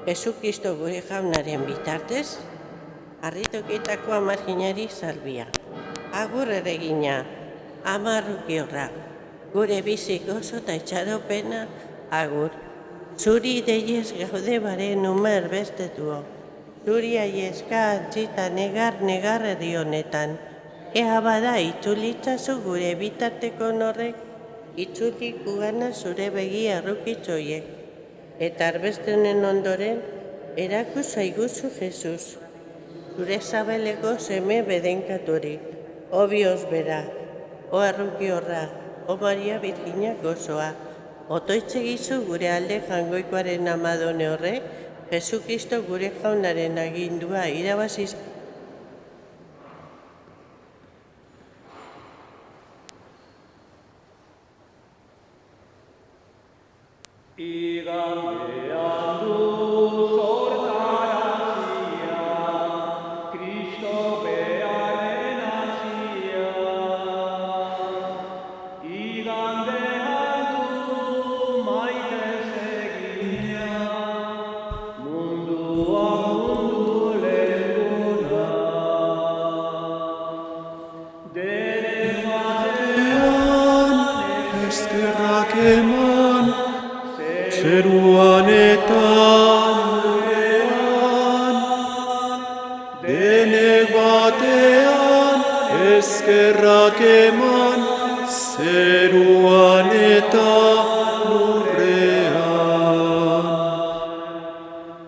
Jesukisto gure jaunaren bitartez, harritoketako amarginari salbia. Agur erregina, ama Arrukiorra, gure bizik oso eta itxaropena, agur. Zuri deiez gaude baren uma erbestetuo. Zuri aieska antzita negar herri honetan. Ea bada itzulitzazu gure bitarteko norrek, itzulik gugana zure begi arrukitzoiek. Eta arbestenen ondoren, eraku zaiguzu Jesus. Zure zabeleko seme bedenkaturik, o Bios bera, o Arrukiorra, o Maria Virginia gozoa. Otoitzegizu gure alde jangoikoaren amadone horrek, Jesukisto gure jaunaren agindua irabaziz. Igandean du sortarazia, Kristo bearen azia. Igandean du maitez egina, mundua mundu lehuna. Dene batean eskerrak eman, zeruan eta lurrean, denek batean eskerrak eman, zeruan eta lurrean.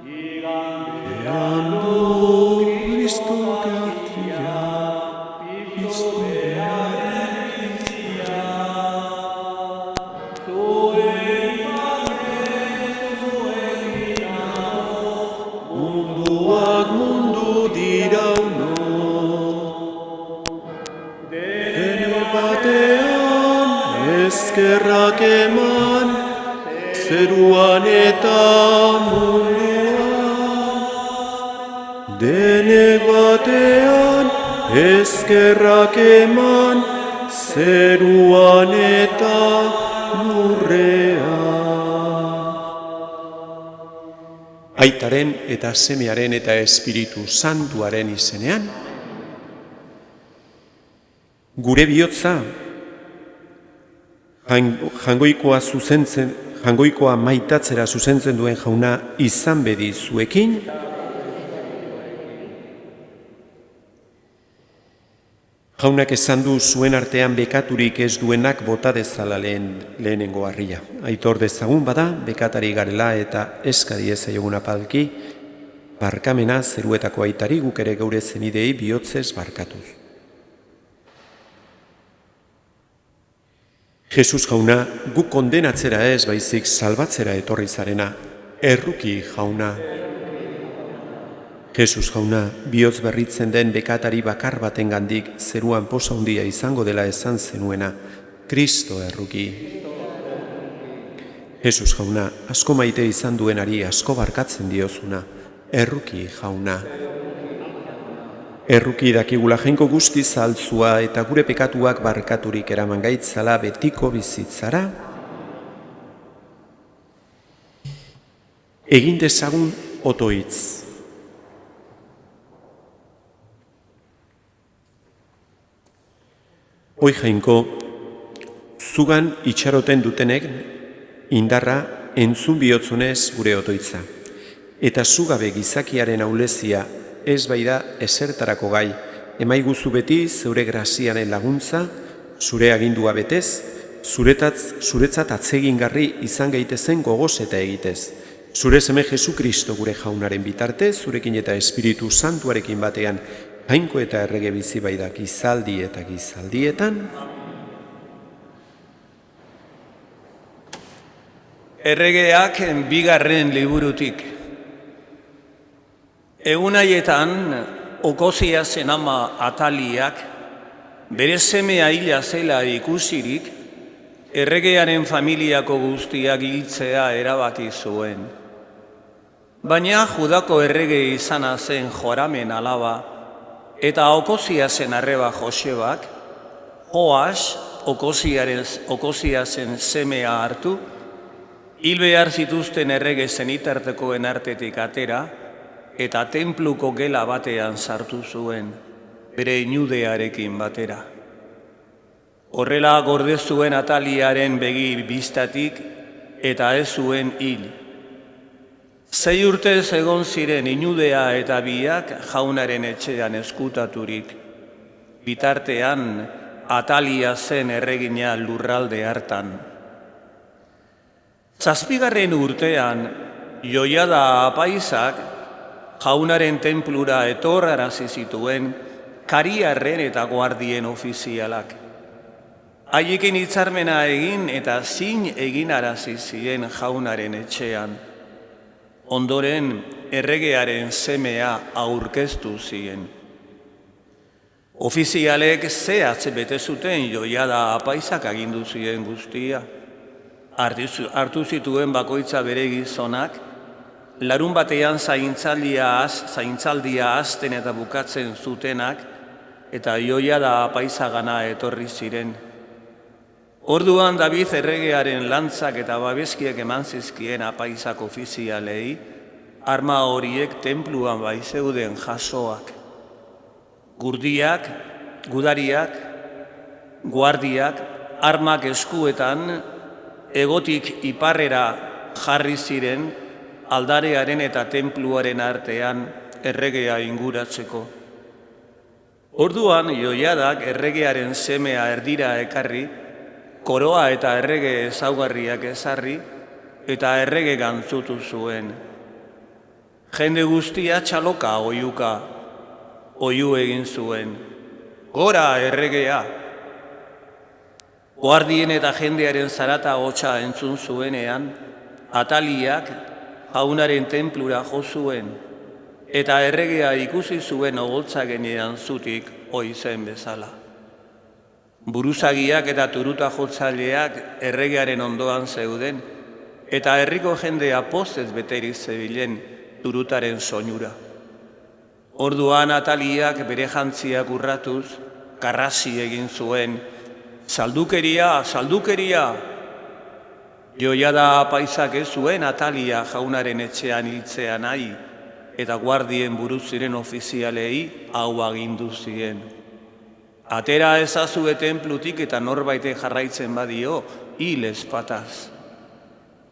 Igandean du Kristok hartia, piztuaren bizia, munduak mundu dirauno. Dene batean eskerrak eman, zeruan eta munduan. Dene batean eskerrak eman, zeruan eta lurrean. Aitaren eta Semearen eta Espiritu Santuaren izenean, gure bihotza jangoikoa maitatzera zuzentzen duen jauna izan bedi zuekin, jaunak esan du zuen artean bekaturik ez duenak bota dezala lehenengo harria. Aitor dezagun bada, bekatari garela eta eskadi ezaiogun apalki, barkamena zeruetako aitari guk ere geure zenidei bihotzez barkatuz. Jesus jauna, guk kondenatzera ez baizik salbatzera etorri zarena, erruki jauna. Jesus jauna, bihotz berritzen den bekatari bakar baten gandik zeruan posa handia izango dela esan zenuena, Kristo erruki. Jesus jauna, asko maite izan duenari asko barkatzen diozuna, erruki jauna. Erruki dakigula jainko guzti zaltzua eta gure pekatuak barkaturik eraman gaitzala betiko bizitzara. Egin dezagun otoitz. Hoi jainko, zugan itxaroten dutenek indarra entzun bihotzunez gure otoitza. Eta zugabe gizakiaren aulezia ez bai da esertarako gai, emaiguzu beti zeure graziaren laguntza, zure agindua betez, zuretzat atzegingarri izan gaitezen gogoz eta egitez. Zure seme Jesukristo gure jaunaren bitartez, zurekin eta Espiritu Santuarekin batean, jainko eta errege bizi bai da gizaldi eta gizaldietan. Erregeak bigarren liburutik. Egun haietan, Okozia zen ama Ataliak, bere semea hila zela ikusirik, erregearen familiako guztiak hiltzea erabaki zuen. Baina Judako errege izana zen Joramen alaba, eta Okozia zen arreba Josebak, Joas Okozia zen semea hartu, Hil behar zituzten errege zenitartekoen artetik atera, eta tenpluko gela batean sartu zuen, bere inudearekin batera. Horrela gorde zuen Ataliaren begi bistatik, eta ez zuen hil. 6 urtez egon ziren inudea eta biak jaunaren etxean eskutaturik. Bitartean, Atalia zen erregina lurralde hartan. 7. urtean, Joiada apaisak jaunaren tenplura etorrarazi zituen kariarren eta guardien ofizialak. Haiekin hitzarmena egin eta zin eginarazi ziren jaunaren etxean. Ondoren, erregearen semea aurkeztu ziren. Ofizialek zehatz bete zuten Joiada apaisak agindu ziren guztia. Hartu zituen bakoitza bere gizonak, larun batean zaintzaldia hasten eta bukatzen zutenak, eta Joiada apaisagana etorri ziren. Orduan David erregearen lantzak eta babeskiek eman zizkien apaisak ofizialei, arma horiek tenpluan baizeuden jasoak. Gurdiak, gudariak, guardiak, armak eskuetan, hegotik iparrera jarri ziren, aldarearen eta tenpluaren artean erregea inguratzeko. Orduan Joiadak erregearen semea erdira ekarri, koroa eta errege ezaugarriak ezarri, eta errege gantzutu zuen. Jende guztia txaloka oihu egin zuen. Gora erregea! Guardien eta jendearen zarata hotsa entzun zuenean, Ataliak jaunaren tenplura jo zuen, eta erregea ikusi zuen ogoltza genean zutik oizen bezala. Buruzagiak eta turuta jotzaileak erregearen ondoan zeuden, eta herriko jendea pozez beterik zebilen turutaren soinura. Orduan Ataliak bere jantziak urratuz, karrasi egin zuen, saldukeria, saldukeria! Joiada apaisak ez zuen Atalia jaunaren etxean hiltzea nahi, eta guardien buru ziren ofizialei hau agindu ziren. Atera ezazue tenplutik eta norbaite jarraitzen badio, hil ezpataz.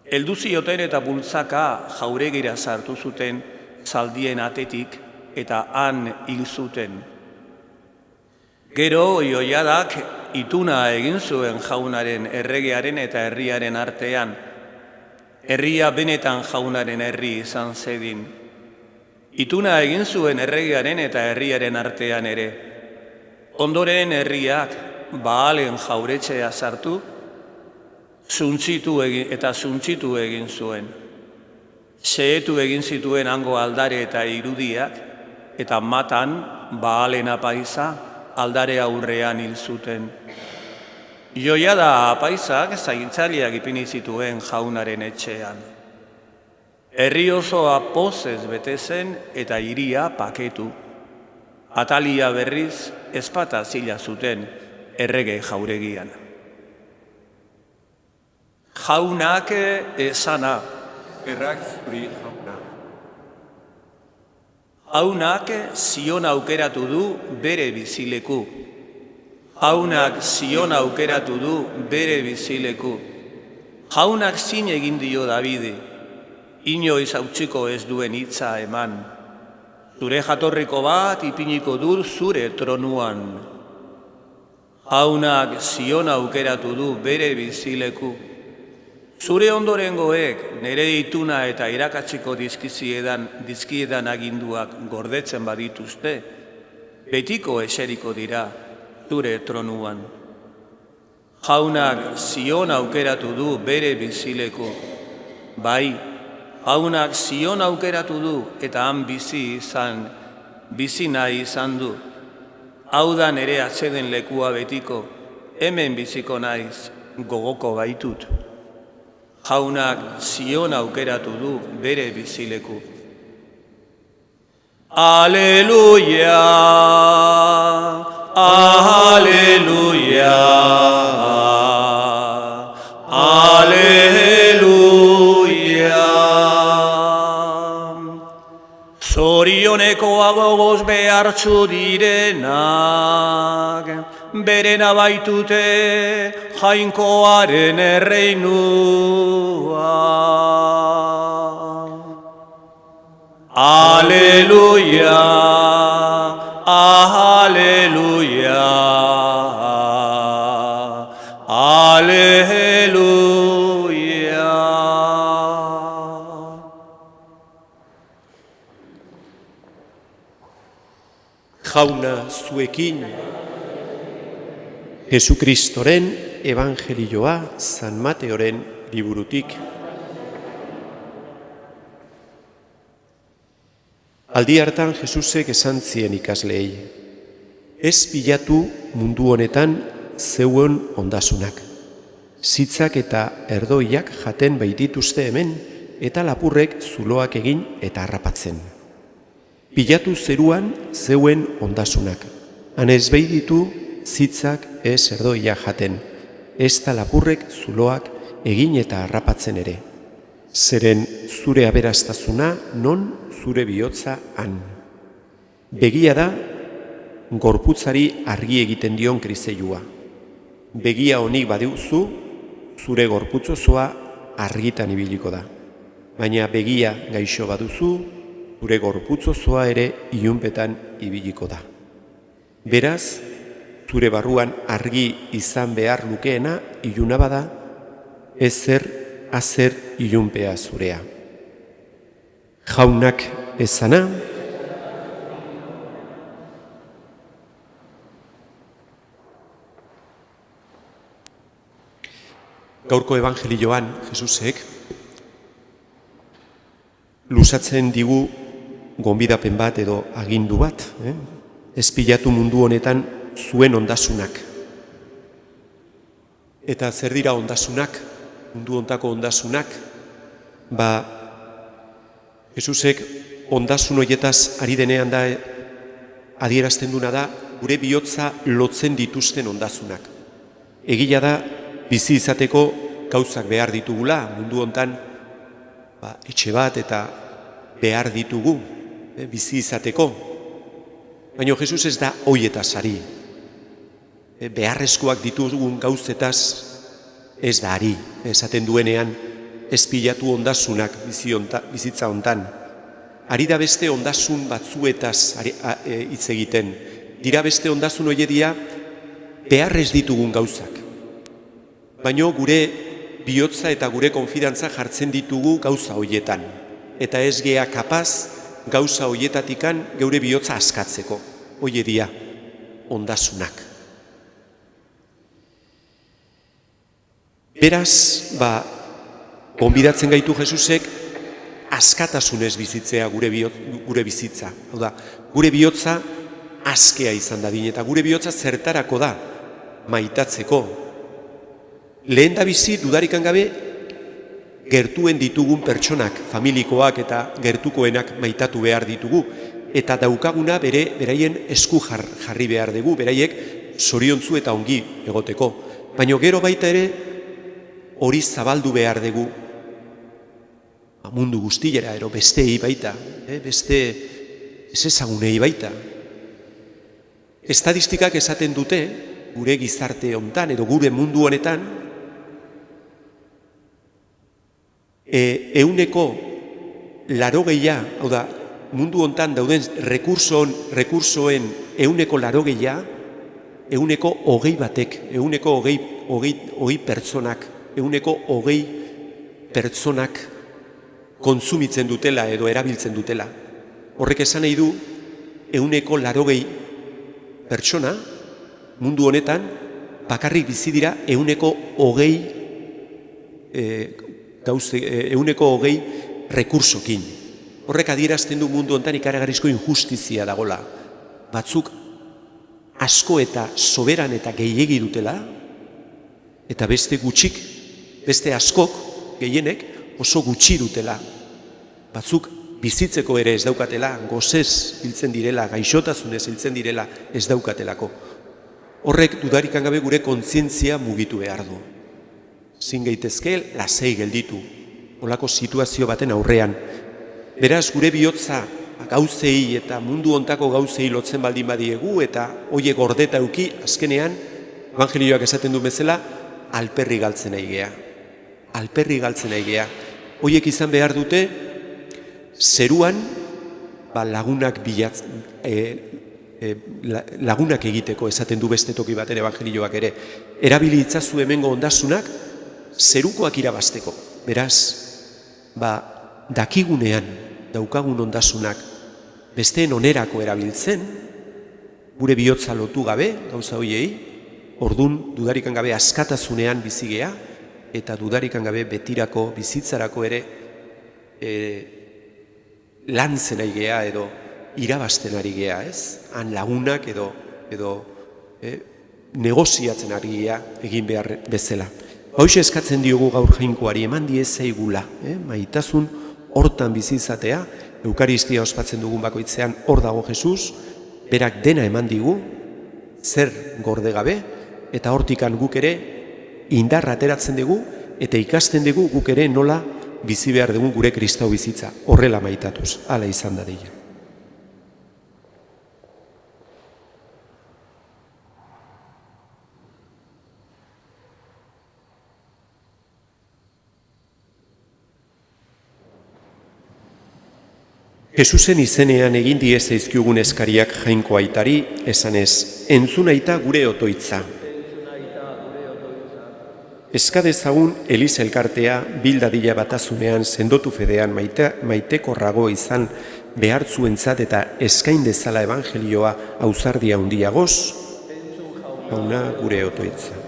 Heldu zioten eta bultzaka jauregira sartu zuten zaldien atetik eta han hil zuten. Gero Joiadak ituna egin zuen jaunaren erregearen eta herriaren artean. Herria benetan jaunaren herri izan zedin. Ituna egin zuen erregearen eta herriaren artean ere. Ondoren herriak Baalen jauretxea sartu, zuntzitu egin zuen. Xehetu egin zituen hango aldare eta irudiak, eta Matan Baalen apaisa aldare aurrean hil zuten. Joiada apaisak zaintzaileak ipini zituen jaunaren etxean. Herri osoa pozez bete zen eta hiria paketu. Atalia berriz ezpata zila zuten errege jauregian. Jaunak esana. Errak zuri jauna. Jaunak Zion aukeratu du bere bizileku. Jaunak Zion aukeratu du bere bizileku. Jaunak zin egin dio Davide, inoiz hautsiko ez duen hitza eman. Zure jatorriko bat ipiniko dur zure tronuan. Jaunak Zion aukeratu du bere bizileku. Zure ondorengoek nire ituna eta irakatziko dizkiedan aginduak gordetzen badituzte, betiko eseriko dira zure tronuan. Jaunak Zion aukeratu du bere bizileku. Bai, jaunak Zion aukeratu du eta han bizi nahi izan du. Hau da nire atseden lekua betiko, hemen biziko naiz, gogoko baitut. Jaunak Zion aukeratu du bere bizileku. Aleluia, aleluia, aleluia. zorionekoa gogoz behartzu direnak, berena baitute jainkoaren erreinua. Aleluia, aleluia, aleluia. Jauna zuekin, Jesukristoren evangelioa San Mateoren liburutik. Aldi hartan Jesusek esan zien ikasleei, ez bilatu mundu honetan zeuen ondasunak. Zitzak eta erdoiak jaten baitituzte hemen, eta lapurrek zuloak egin eta harrapatzen. Bilatu zeruan zeuen ondasunak. Han ez baititu zitzak ez erdoiak jaten, ez da lapurrek zuloak egin eta harrapatzen ere. Zeren zure aberastasuna non zure bihotza han. Begia da, gorputzari argi egiten dion krizeilua. Begia honik badiuzu, zure gorputz osoa argitan ibiliko da. Baina begia gaixo baduzu, zure gorputz osoa ere ilunpetan ibiliko da. Beraz, zure barruan argi izan behar lukeena iluna bada, ezer azer ilunpea zurea. Jaunak ezana, gaurko evangelioan Jesusek luzatzen digu gonbidapen bat edo agindu bat, ez pilatu mundu honetan zuen ondasunak. Eta zer dira ondasunak, mundu hontako ondasunak? Jesusek ondasun horietaz ari denean da adierazten duna da gure bihotza lotzen dituzten ondasunak. Egia da bizi izateko gauzak behar ditugula, mundu hontan etxe bat eta behar ditugu bizi izateko. Baina Jesus ez da hoietaz ari. Beharrezkoak ditugun gauzetaz ez da ari. Esaten duenean ez pilatu ondasunak bizitza hontan. Ari da beste ondasun batzuetaz hitz egiten. Dira beste ondasun horiedia beharrez ditugun gauzak. Baina gure bihotza eta gure konfidantza jartzen ditugu gauza horietan. Eta ez gea kapaz gauza horietatikan geure bihotza askatzeko. Hoie dia ondasunak. Beraz, gonbidatzen gaitu Jesusek askatasunez bizitzea gure bizitza. Hau da, gure bihotza askea izan dadin eta gure bihotza zertarako da maitatzeko. Lehen da bizi dudarikan gabe gertuen ditugun pertsonak, familikoak eta gertukoenak maitatu behar ditugu. Eta daukaguna beraien esku jarri behar dugu, beraiek zoriontzu eta ongi egoteko. Baina gero baita ere hori zabaldu behar dugu mundu guztiera, ero besteei baita, beste ezezagunei baita. Estadistikak esaten dute, gure gizarte hontan edo gure mundu honetan, 80%, hau da, mundu hontan dauden rekursoen 80%, 20 batek, 20 pertsonak, 20 pertsonak kontsumitzen dutela edo erabiltzen dutela. Horrek esan nahi du, 80 pertsona mundu honetan bakarrik bizi dira 20 rekursokin. Horrek adierazten du mundu honetan ikaragarrizko injustizia dagola. Batzuk asko eta soberan eta gehiegi dutela, eta beste gutxik, beste askok, gehienek, oso gutxi dutela. Batzuk bizitzeko ere ez daukatela, gozez hiltzen direla, gaixotasunez hiltzen direla ez daukatelako. Horrek dudarikan gabe gure kontzientzia mugitu behar du. Zin gaitezke lasei gelditu, holako situazio baten aurrean. Beraz, gure bihotza gauzei eta mundu hontako gauzei lotzen baldin badiegu eta hoiek gordeta euki, azkenean, evangelioak esaten du bezala, alperri galtzen nahi gea. Alperri galtzen nahi gea. Hoiek izan behar dute, zeruan lagunak lagunak egiteko esaten du beste toki baten evangelioak ere. Erabili itzazu hemengo ondasunak zerukoak irabazteko. Beraz, dakigunean daukagun ondasunak besteen onerako erabiltzen, gure bihotza lotu gabe, gauza hoiei, ordun dudarikan gabe askatasunean bizigea, eta dudarikan gabe betirako bizitzarako ere lantzen ari gea edo irabazten ari gea, ez? Han lagunak edo negoziatzen ari gea egin behar bezala. Hoxe eskatzen diogu gaur jainkoari, eman diezaigula, maitasun hortan bizizatea, Eukaristia ospatzen dugun bakoitzean hor dago Jesus, berak dena eman digu, zer gorde gabe, eta hortikan guk ere indarra ateratzen dugu, eta ikasten dugu guk ere nola bizi behar dugun gure kristau bizitza, horrela maitatuz, hala izan dadila. Jesusen izenean egin diezaizkigun eskariak jainko aitari, esanez, entzun aita gure otoitza. Eskadezagun Eliz elkartea bildadila batazunean sendotu fedean maitekorrago izan behartzuentzat eta eskain dezala evangelioa ausardia handiagoz, jauna gure otoitza.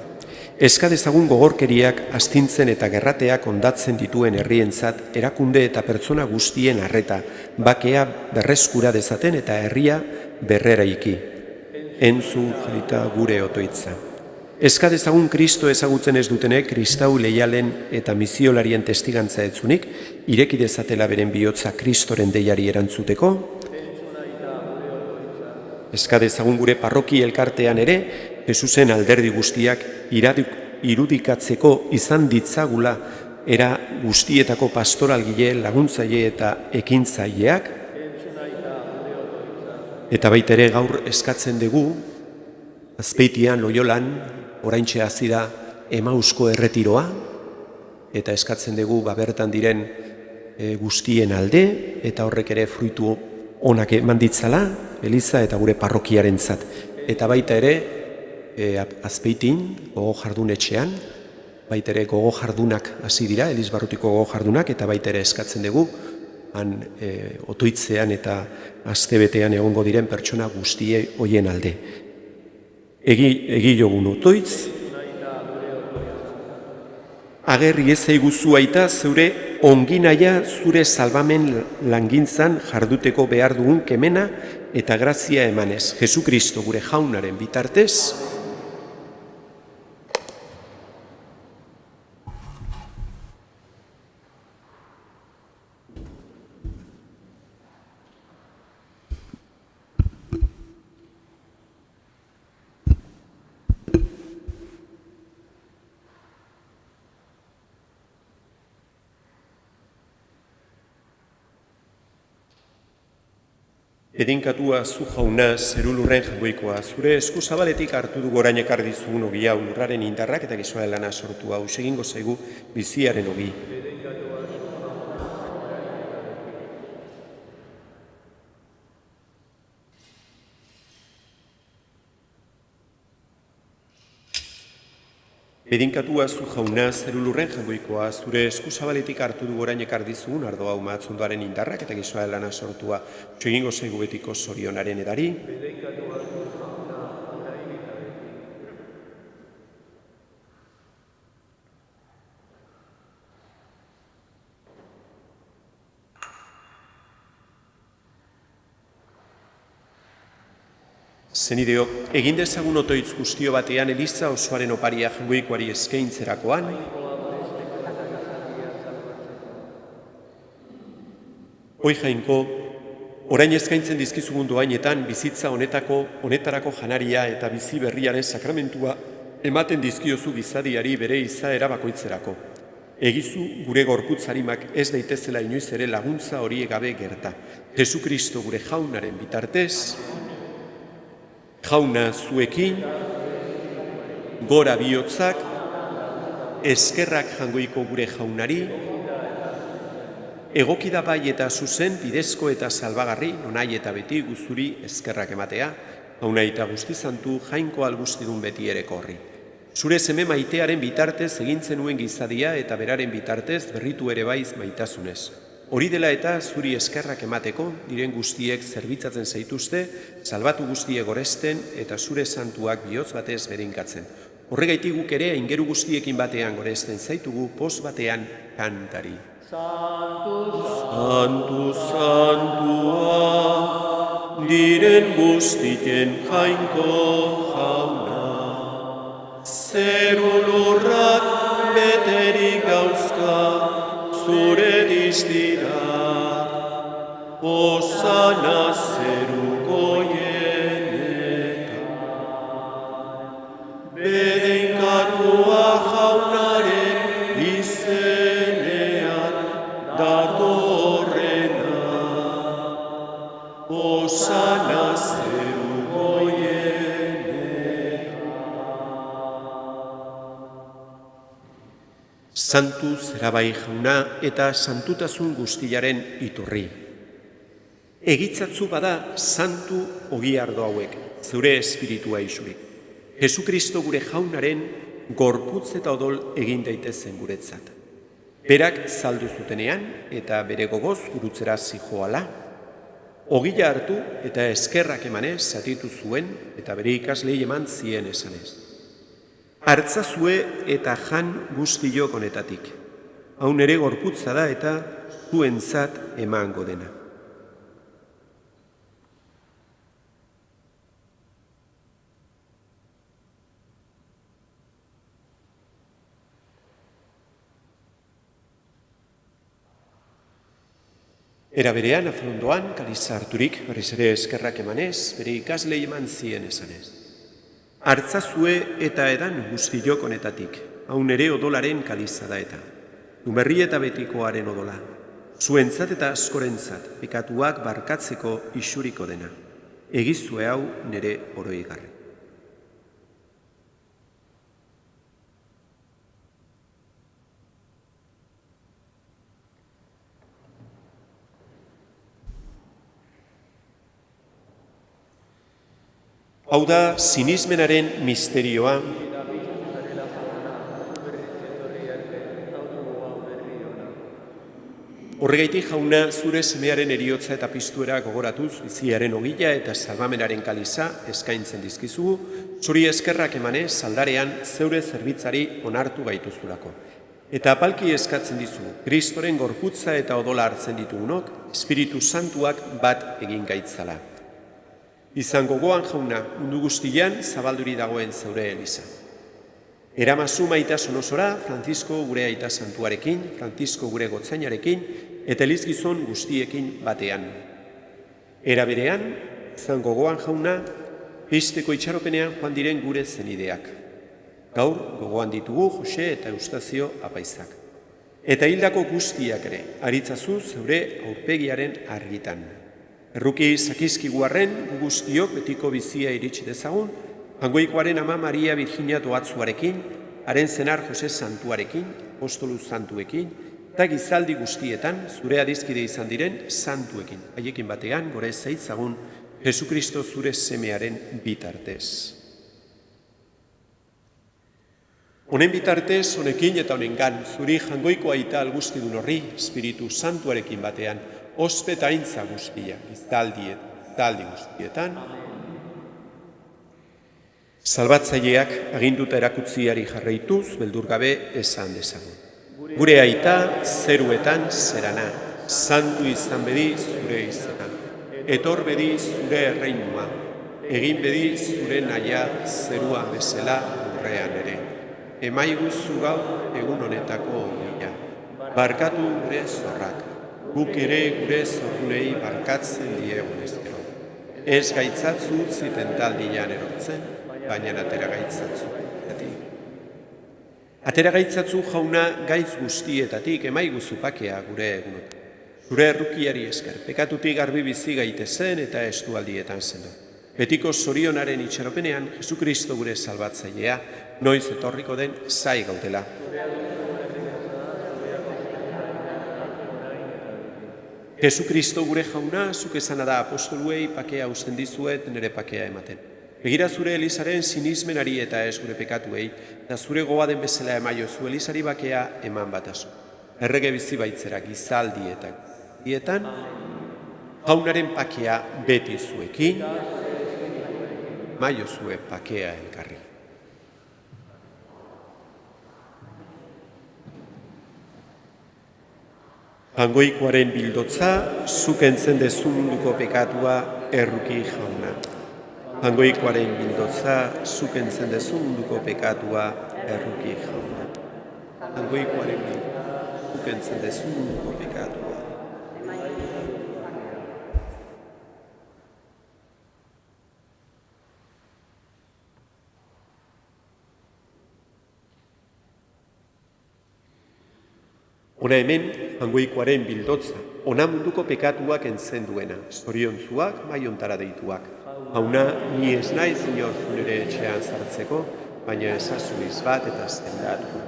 Eskadezagun gogorkeriak astintzen eta gerrateak ondatzen dituen herrientzat erakunde eta pertsona guztien arreta, bakea berreskura dezaten eta herria berreraiki. Entzun jaita gure otoitza. Eskadezagun Kristo ezagutzen ez dutenek kristau leialen eta misiolarien testigantza etzunik, ireki dezatela beren bihotza Kristoren deiari erantzuteko. Eskadezagun gure parroki elkartean ere, Jesusen alderdi guztiak irudikatzeko izan ditzagula era guztietako pastoralgile, laguntzaile eta ekintzaileak. Eta baita ere gaur eskatzen dugu, Azpeitian, Loiolan, oraintxe hasi da Emausko erretiroa, eta eskatzen dugu bertan diren guztien alde, eta horrek ere fruitu onak eman ditzala, Eliza eta gure parrokiarentzat. Eta baita ere, Azpeitin, gogo jardun etxean, baita ere gogo jardunak hasi dira, Elizbarrutiko gogo jardunak, eta baita ere eskatzen dugu, han otoitzean eta astebetean egongo diren pertsona guztie hoien alde. Egi jogun otoitz, agerri ezaiguzu aita zeure onginaia zure salbamen langintzan jarduteko behar dugun kemena eta grazia emanez. Jesukristo gure jaunaren bitartez, edinkatua zu jauna zerulurren jagoikoa, zure esku zabaletik hartu du gorain ekardizugun ogi hau lurraren indarrak eta gizoaren lana sortu hau, segingo zaigu biziaren ogi. Edinkatua zu jauna zerulurren jagoikoa, zure esku zabaletik hartu du gorain ekardizugun ardo hau mahatzondoaren indarrak eta gizoaren lana sortua, segingo zaigu betiko zorionaren edari. Zenideok, egin dezagun otoitz guztio batean Eliza osoaren oparia jangoikoari eskaintzerakoan. Hoi jainko, orain eskaintzen dizkizugun doainetan bizitza honetarako janaria eta bizi berriaren sakramentua ematen dizkiozu gizadiari bere izaera bakoitzerako. Egizu gure gorputzarimak ez daitezela inoiz ere laguntza hori gabe gerta. Jesukristo gure jaunaren bitartez, jauna zuekin, gora bihotzak, eskerrak jangoiko gure jaunari, egokida bai eta zuzen, bidezko eta salbagarri, nonai eta beti guzuri eskerrak ematea, jauna eta guztizantu jainko algustidun beti ereko horri. Zure seme maitearen bitartez egintzen nuen gizadia eta beraren bitartez berritu ere baiz maitasunez. Hori dela eta zuri eskerrak emateko, diren guztiek zerbitzatzen zaituzte, salbatu guztiek goresten eta zure santuak bihotz batez berinkatzen. Horregaitik guk ere aingeru guztiekin batean goresten zaitugu poz batean kantari. Santu, santua, diren guztien jainko jauna. Zeru lurrak beterik dauzka, zure diztirak, osana zeruko jenetan. Bedeinkatua jaunaren izenean datorrena, osana zeruko jenetan. Santu zerabai jauna eta santutasun guztiaren iturri. Egitzatzu bada santu ogiardo hauek, zure espiritua isurik. Jesukristo gure jaunaren gorputz eta odol egin daitezen guretzat. Berak saldu zutenean eta bere gogoz gurutzera zijoala, ogia hartu eta eskerrak emanez zatitu zuen eta bere ikaslei eman zien esanez. Hartzazue eta jan guztiok honetatik. Hau nere gorputza da eta zuentzat emango dena. Era berean, afrondoan, kaliza harturik, berriz ere eskerrak emanez, bere ikaslei eman zien esanez. Hartzazue eta edan guztiok honetatik, hau nere odolaren kaliza da eta. Numerri eta betikoaren odola, zuentzat eta askorentzat, pekatuak barkatzeko isuriko dena. Egizue hau nere oroigarri. Hau da, sinismenaren misterioa, horregaitik jauna zure semearen eriotza eta piztuera gogoratuz, biziaren ogila eta salbamenaren kaliza eskaintzen dizkizugu, zuri eskerrak emanez saldarean zeure zerbitzari onartu gaituzulako. Eta apalki eskatzen dizu, Kristoren gorputza eta odola hartzen ditugunok, Espiritu Santuak bat egin gaitzala. Izan gogoan jauna, mundu guztian zabalduri dagoen zeure eliza. Eramazu maitasun osora, Francisco gure aita santuarekin, Francisco gure gotzainarekin, eta elizgizon guztiekin batean. Era berean, izan gogoan jauna, pizteko itxaropenean joan diren gure zenideak. Gaur, gogoan ditugu Jose eta Eustazio apaizak. Eta hildako guztiak ere, aritzazu zeure aurpegiaren argitan. Erruki zakizkiguarren guztiok betiko bizia iritsi dezagun, Hangoikoaren ama Maria Virginia Doatzuarekin, haren zenar Jose Santuarekin, apostolu santuekin, eta gizaldi guztietan zure adizkide izan diren santuekin. Haiekin batean, gore zaitzagun, Jesukristo zure semearen bitartez. Honen bitartez, honekin eta honengan, zuri jangoiko aita algustidun horri, Espiritu Santuarekin batean, ospe eta aintza guztia, gizaldi guztietan. Salbatzaileak aginduta erakutziari jarraituz, beldurgabe esan dezagun. Gure aita, zeruetan zerana, santu izan bedi zure izena. Etor bedi zure erreinua, egin bedi zure naia zeruan bezala urrean ere. Emaiguzu gau egun honetako ogia. Barkatu gure zorrak. Guk ere gure zorrunei barkatzen diegun ezkero. Ez gaitzatzu ziten taldian erortzen, baina atera gaitzatzu. Atera gaitzatzu jauna gaitz guztietatik emaiguzu pakea gure egunok. Zure errukiari esker, pekatutik garbi bizi gaitezen eta estualdietan sendo. Betiko zorionaren itxaropenean, Jesukristo gure salbatzailea, noiz etorriko den zai gaudela. Jesukristo gure jauna, zuk esana da apostoluei pakea usten dizuet nire pakea ematen. Begira zure Elizaren sinismenari eta ez gure pekatuei, eta zure goa den bezala emaiozu Elizari bakea eman batazu. Errege bizi baitzera gizaldietak. Dietan, jaunaren pakea beti zuekin, maiozue pakea elkarri. Jangoikoaren bildotza, zuk entzen dezu munduko pekatua erruki jauna. Jangoikoaren bildotza, zuk entzen dezu munduko pekatua erruki jauna. Jangoikoaren bildotza, zuk entzen dezu munduko pekatua. Hona hemen, jangoikoaren bildotza, ona munduko pekatuak entzen duena, zoriontzuak, maiontara deituak. Hauna, ni ez naiz inor zure etxean sartzeko, baina ezazu izbat eta zendatu.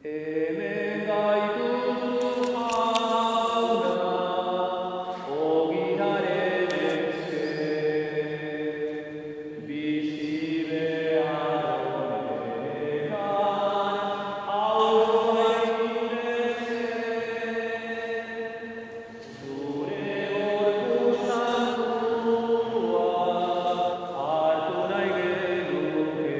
Hemen gaituzu jauna, ogiraren esker, bizi behar honetan, hau zure zure gorputz santuak hartu nahi genuke.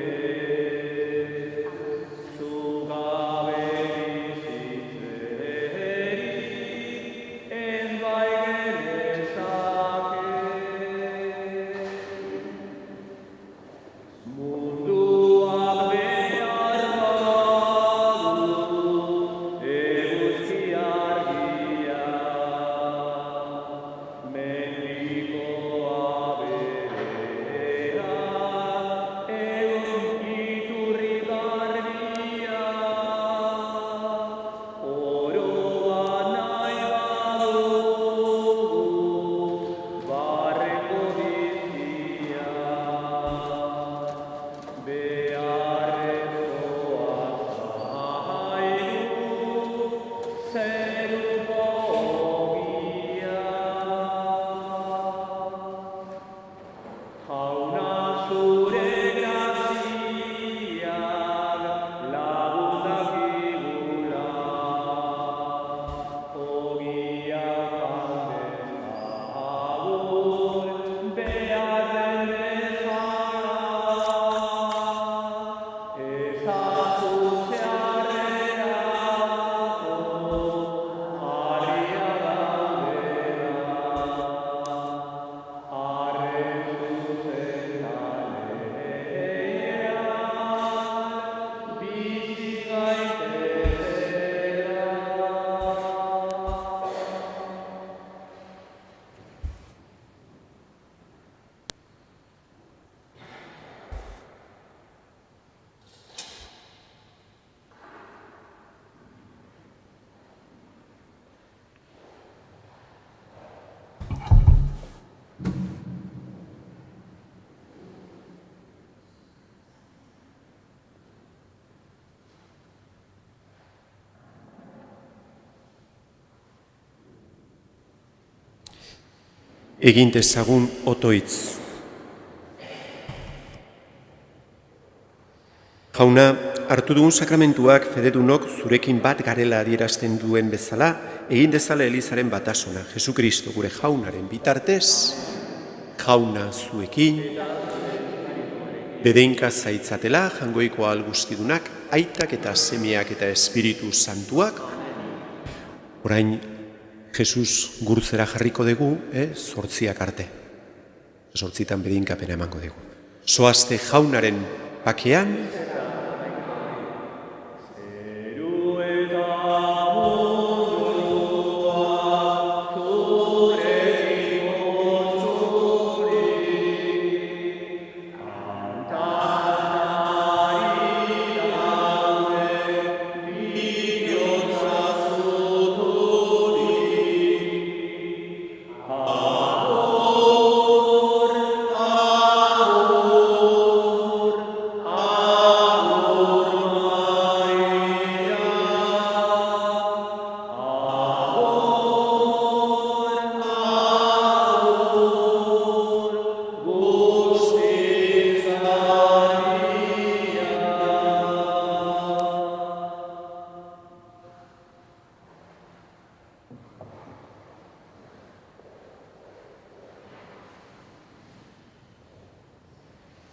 Egin dezagun otoitz. Jauna, hartu dugun sakramentuak fededunok zurekin bat garela adierazten duen bezala, egin dezala Elizaren batasuna, Jesukristo gure jaunaren bitartez, jauna zuekin, bedeinka zaitzatela jangoiko ahal guztidunak, aitak eta semeak eta Espiritu Santuak. Orain, Jesus gurzera jarriko dugu, 8 arte. 8 bedeinkapena emango dugu. Zoazte jaunaren bakean,